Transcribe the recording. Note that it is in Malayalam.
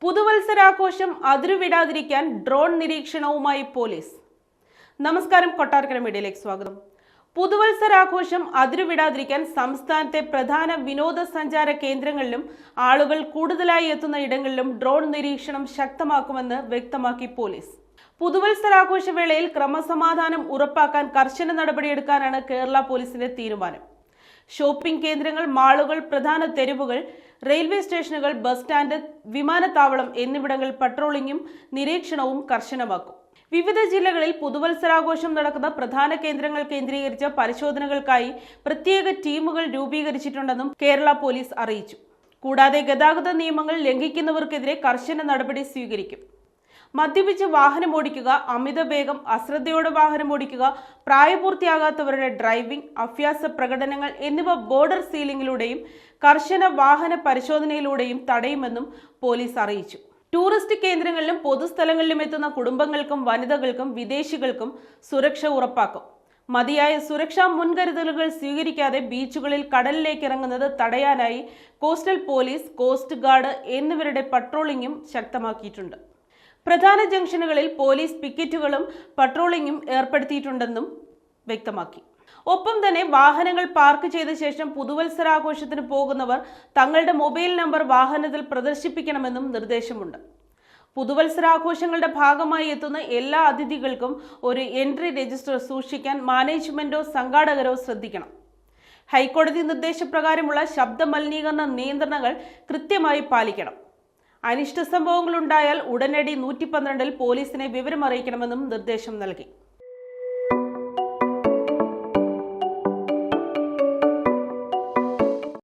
പുതുവത്സരാഘോഷം അതിരുവിടാതിരിക്കാൻ ഡ്രോൺ നിരീക്ഷണവുമായി പോലീസ്. നമസ്കാരം, കൊട്ടാരക്കര മീഡിയയിലേക്ക് സ്വാഗതം. പുതുവത്സരാഘോഷം അതിരുവിടാതിരിക്കാൻ സംസ്ഥാനത്തെ പ്രധാന വിനോദസഞ്ചാര കേന്ദ്രങ്ങളിലും ആളുകൾ കൂടുതലായി എത്തുന്ന ഇടങ്ങളിലും ഡ്രോൺ നിരീക്ഷണം ശക്തമാക്കുമെന്ന് വ്യക്തമാക്കി പോലീസ്. പുതുവത്സരാഘോഷ വേളയിൽ ക്രമസമാധാനം ഉറപ്പാക്കാൻ കർശന നടപടിയെടുക്കാനാണ് കേരള പോലീസിന്റെ തീരുമാനം. ഷോപ്പിംഗ് കേന്ദ്രങ്ങൾ, മാളുകൾ, പ്രധാന തെരുവുകൾ, റെയിൽവേ സ്റ്റേഷനുകൾ, ബസ് സ്റ്റാൻഡ്, വിമാനത്താവളം എന്നിവിടങ്ങളിൽ പട്രോളിംഗും നിരീക്ഷണവും കർശനമാക്കും. വിവിധ ജില്ലകളിൽ പുതുവത്സരാഘോഷം നടക്കുന്ന പ്രധാന കേന്ദ്രങ്ങൾ കേന്ദ്രീകരിച്ച പരിശോധനകൾക്കായി പ്രത്യേക ടീമുകൾ രൂപീകരിച്ചിട്ടുണ്ടെന്നും കേരള പോലീസ് അറിയിച്ചു. കൂടാതെ ഗതാഗത നിയമങ്ങൾ ലംഘിക്കുന്നവർക്കെതിരെ കർശന നടപടി സ്വീകരിക്കും. മദ്യപിച്ച് വാഹനമോടിക്കുക, അമിതവേഗം, അശ്രദ്ധയോടെ വാഹനമോടിക്കുക, പ്രായപൂർത്തിയാകാത്തവരുടെ ഡ്രൈവിംഗ്, അഭ്യാസ പ്രകടനങ്ങൾ എന്നിവ ബോർഡർ സീലിംഗിലൂടെയും കർശന വാഹന പരിശോധനയിലൂടെയും തടയുമെന്നും പോലീസ് അറിയിച്ചു. ടൂറിസ്റ്റ് കേന്ദ്രങ്ങളിലും പൊതുസ്ഥലങ്ങളിലും എത്തുന്ന കുടുംബങ്ങൾക്കും വനിതകൾക്കും വിദേശികൾക്കും സുരക്ഷ ഉറപ്പാക്കും. മതിയായ സുരക്ഷാ മുൻകരുതലുകൾ സ്വീകരിക്കാതെ ബീച്ചുകളിൽ കടലിലേക്ക് ഇറങ്ങുന്നത് തടയാനായി കോസ്റ്റൽ പോലീസ്, കോസ്റ്റ് ഗാർഡ് എന്നിവരുടെ പട്രോളിംഗും ശക്തമാക്കിയിട്ടുണ്ട്. പ്രധാന ജംഗ്ഷനുകളിൽ പോലീസ് പിക്കറ്റുകളും പട്രോളിംഗും ഏർപ്പെടുത്തിയിട്ടുണ്ടെന്നും വ്യക്തമാക്കി. ഒപ്പം തന്നെ വാഹനങ്ങൾ പാർക്ക് ചെയ്ത ശേഷം പുതുവത്സരാഘോഷത്തിന് പോകുന്നവർ തങ്ങളുടെ മൊബൈൽ നമ്പർ വാഹനത്തിൽ പ്രദർശിപ്പിക്കണമെന്നും നിർദ്ദേശമുണ്ട്. പുതുവത്സരാഘോഷങ്ങളുടെ ഭാഗമായി എത്തുന്ന എല്ലാ അതിഥികൾക്കും ഒരു എൻട്രി രജിസ്റ്റർ സൂക്ഷിക്കാൻ മാനേജ്മെന്റോ സംഘാടകരോ ശ്രദ്ധിക്കണം. ഹൈക്കോടതി നിർദ്ദേശപ്രകാരമുള്ള ശബ്ദ മലിനീകരണ നിയന്ത്രണങ്ങൾ കൃത്യമായി പാലിക്കണം. അനിഷ്ട സംഭവങ്ങൾ ഉണ്ടായാൽ ഉടനടി 112-ൽ പോലീസിനെ വിവരമറിയിക്കണമെന്നും നിർദ്ദേശം നൽകി.